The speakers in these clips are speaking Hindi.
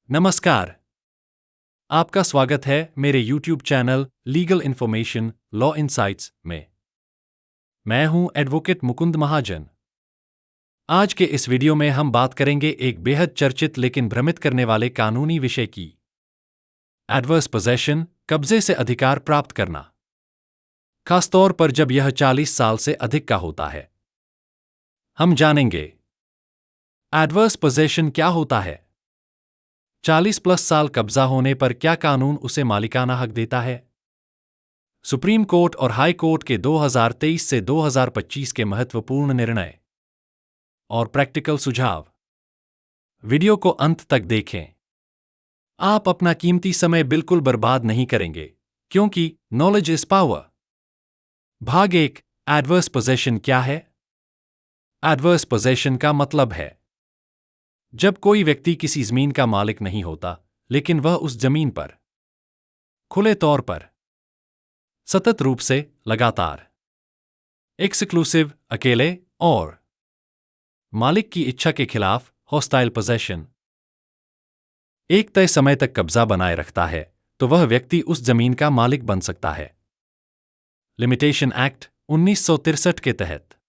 नमस्कार। आपका स्वागत है मेरे YouTube channel legal information law insights में। मैं हूं एडवोकेट मुकुंद महाजन। आज के इस वीडियो में हम बात करेंगे एक बेहद चर्चित लेकिन भ्रमित करने वाले कानूनी विषय की, एडवर्स पोजेशन, कब्जे से अधिकार प्राप्त करना, खासतौर पर जब यह 40 साल से अधिक का होता है। हम जानेंगे एडवर्स पोजेशन क्या होता है, 40+ साल कब्जा होने पर क्या कानून उसे मालिकाना हक देता है, सुप्रीम कोर्ट और हाई कोर्ट के 2023 से 2025 के महत्वपूर्ण निर्णय और प्रैक्टिकल सुझाव। वीडियो को अंत तक देखें। आप अपना कीमती समय बिल्कुल बर्बाद नहीं करेंगे, क्योंकि नॉलेज इज पावर। भाग 1, एडवर्स पोजेशन क्या है? एडवर्स पोजेशन का मतलब है जब कोई व्यक्ति किसी जमीन का मालिक नहीं होता, लेकिन वह उस जमीन पर खुले तौर पर, सतत रूप से, लगातार, एक्सक्लूसिव, अकेले और मालिक की इच्छा के खिलाफ, हॉस्टाइल पोजेशन, एक तय समय तक कब्जा बनाए रखता है, तो वह व्यक्ति उस जमीन का मालिक बन सकता है। लिमिटेशन एक्ट 1963 के तहत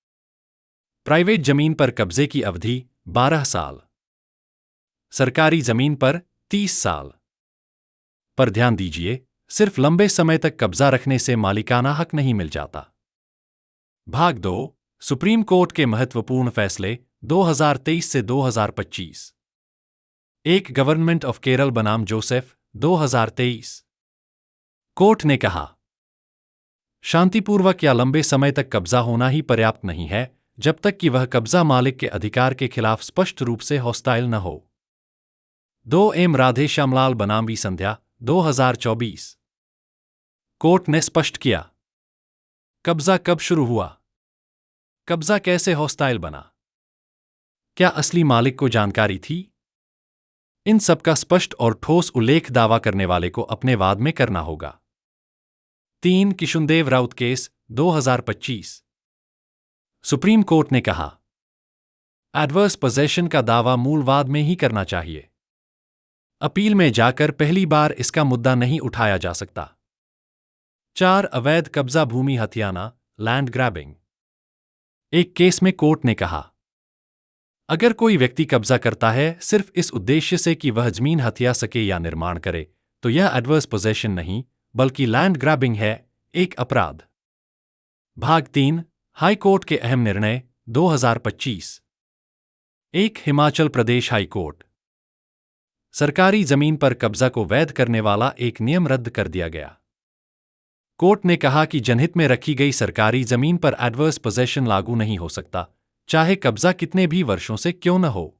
प्राइवेट जमीन पर कब्जे की अवधि 12 साल, सरकारी जमीन पर 30 साल। पर ध्यान दीजिए, सिर्फ लंबे समय तक कब्जा रखने से मालिकाना हक नहीं मिल जाता। भाग 2, सुप्रीम कोर्ट के महत्वपूर्ण फैसले 2023 से 2025। एक गवर्नमेंट ऑफ केरल बनाम जोसेफ, 2023। कोर्ट ने कहा, शांतिपूर्वक या लंबे समय तक कब्जा होना ही पर्याप्त नहीं है जब तक कि वह कब्जा मालिक के अधिकार के खिलाफ स्पष्ट रूप से हॉस्टाइल न हो। 2 राधे श्यामलाल बनाम वी संध्या, 2024। कोर्ट ने स्पष्ट किया, कब्जा कब शुरू हुआ, कब्जा कैसे हॉस्टाइल बना, क्या असली मालिक को जानकारी थी? इन सब का स्पष्ट और ठोस उल्लेख दावा करने वाले को अपने वाद में करना होगा। 3 Kishundev Raut case, 2025। Supreme court ने कहा, एडवर्स पोजेशन का दावा मूल वाद में ही करना चाहिए। अपील में जाकर पहली बार इसका मुद्दा नहीं उठाया जा सकता। 4 अवैध कब्जा भूमि हथियाना, लैंड ग्रैबिंग। एक केस में कोर्ट ने कहा, अगर कोई व्यक्ति कब्जा करता है सिर्फ इस उद्देश्य से कि वह जमीन हथिया सके या निर्माण करे, तो यह एडवर्स पोजेशन नहीं बल्कि लैंड ग्रैबिंग है, एक अपराध। भाग 3, हाई कोर्ट के अहम निर्णय, 2025। एक हिमाचल प्रदेश हाई कोर्ट, सरकारी जमीन पर कब्जा को वैध करने वाला एक नियम रद्द कर दिया गया। कोर्ट ने कहा कि जनहित में रखी गई सरकारी जमीन पर एडवर्स पोजेशन लागू नहीं हो सकता, चाहे कब्जा कितने भी वर्षों से क्यों न हो।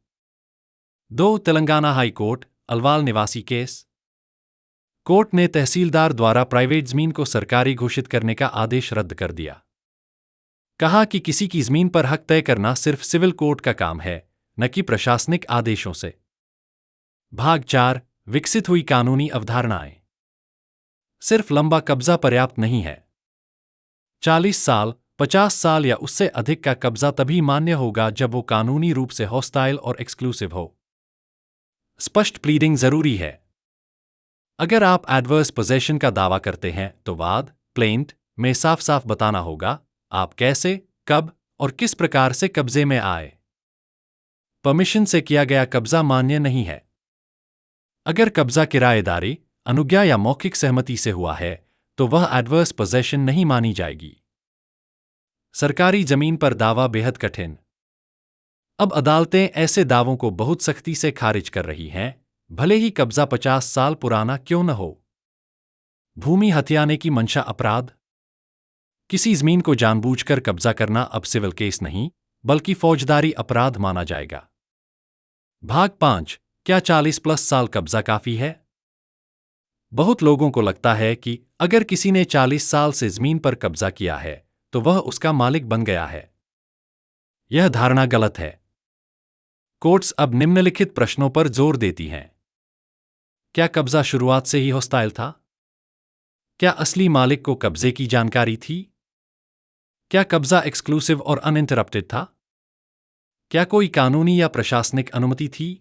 2 तेलंगाना हाई कोर्ट, अलवाल निवासी केस। कोर्ट ने तहसीलदार द्वारा प्राइवेट जमीन को सरकारी घोषित करने का आदेश रद्द कर दिया। कहा कि किसी की जमीन पर हक तय करना सिर्फ सिविल कोर्ट का काम है, न कि प्रशासनिक आदेशों से। भाग 4, विकसित हुई कानूनी अवधारणाएं। सिर्फ लंबा कब्जा पर्याप्त नहीं है। 40 साल, 50 साल या उससे अधिक का कब्जा तभी मान्य होगा जब वो कानूनी रूप से हॉस्टाइल और एक्सक्लूसिव हो। स्पष्ट प्लीडिंग जरूरी है। अगर आप एडवर्स पोजेशन का दावा करते हैं तो वाद, प्लेंट, में साफ साफ बताना होगा आप कैसे, कब और किस प्रकार से कब्जे में आए। परमिशन से किया गया कब्जा मान्य नहीं है। अगर कब्जा किराएदारी, अनुज्ञा या मौखिक सहमति से हुआ है, तो वह एडवर्स पोजेशन नहीं मानी जाएगी। सरकारी जमीन पर दावा बेहद कठिन। अब अदालतें ऐसे दावों को बहुत सख्ती से खारिज कर रही हैं, भले ही कब्जा 50 साल पुराना क्यों न हो। भूमि हथियाने की मंशा अपराध। किसी जमीन को जानबूझकर कब्जा करना अब सिविल केस नहीं, बल्कि फौजदारी अपराध माना जाएगा। भाग 5, क्या 40+ साल कब्जा काफी है? बहुत लोगों को लगता है कि अगर किसी ने 40 साल से जमीन पर कब्जा किया है, तो वह उसका मालिक बन गया है। यह धारणा गलत है। कोर्ट्स अब निम्नलिखित प्रश्नों पर जोर देती हैं। क्या कब्जा शुरुआत से ही हॉस्टाइल था? क्या असली मालिक को कब्जे की जानकारी थी? क्या कब्जा एक्सक्लूसिव और अनइंटरप्टेड था? क्या कोई कानूनी या प्रशासनिक अनुमति थी?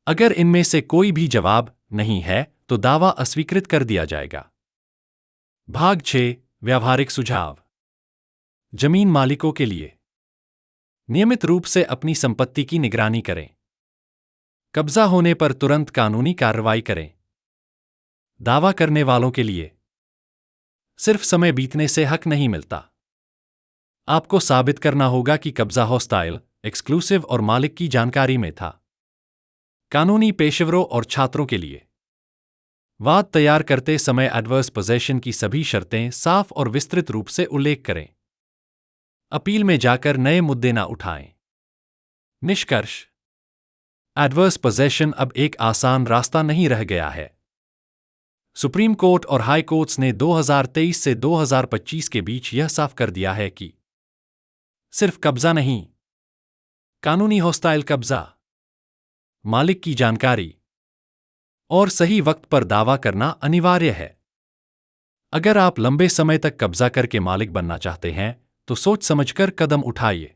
अगर इनमें से कोई भी जवाब नहीं है तो दावा अस्वीकृत कर दिया जाएगा। भाग 6 व्यावहारिक सुझाव। जमीन मालिकों के लिए नियमित रूप से अपनी संपत्ति की निगरानी करें। कब्जा होने पर तुरंत कानूनी कार्रवाई करें। दावा करने वालों के लिए सिर्फ समय बीतने से हक नहीं मिलता। आपको साबित करना होगा कि कब्जा हॉस्टाइल, एक्सक्लूसिव और मालिक की जानकारी में था। कानूनी पेशेवरों और छात्रों के लिए वाद तैयार करते समय एडवर्स पोजेशन की सभी शर्तें साफ और विस्तृत रूप से उल्लेख करें। अपील में जाकर नए मुद्दे न उठाएं। निष्कर्ष: एडवर्स पोजेशन अब एक आसान रास्ता नहीं रह गया है। सुप्रीम कोर्ट और हाई कोर्ट्स ने 2023 से 2025 के बीच यह साफ कर दिया है कि सिर्फ कब्जा नहीं, कानूनी हॉस्टाइल कब्जा, मालिक की जानकारी और सही वक्त पर दावा करना अनिवार्य है। अगर आप लंबे समय तक कब्जा करके मालिक बनना चाहते हैं तो सोच समझकर कदम उठाइए।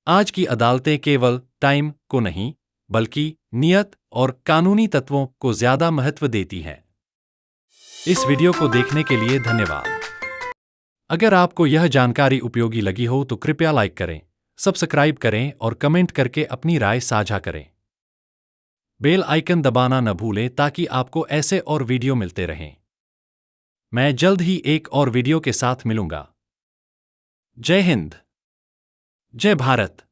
आज की अदालतें केवल टाइम को नहीं बल्कि नियत और कानूनी तत्वों को ज्यादा महत्व देती हैं। इस वीडियो को देखने के लिए धन्यवाद। अगर आपको यह जानकारी उपयोगी लगी हो तो कृपया लाइक करें, सब्सक्राइब करें और कमेंट करके अपनी राय साझा करें। बेल आइकन दबाना न भूलें ताकि आपको ऐसे और वीडियो मिलते रहें। मैं जल्द ही एक और वीडियो के साथ मिलूंगा। जय हिंद, जय भारत।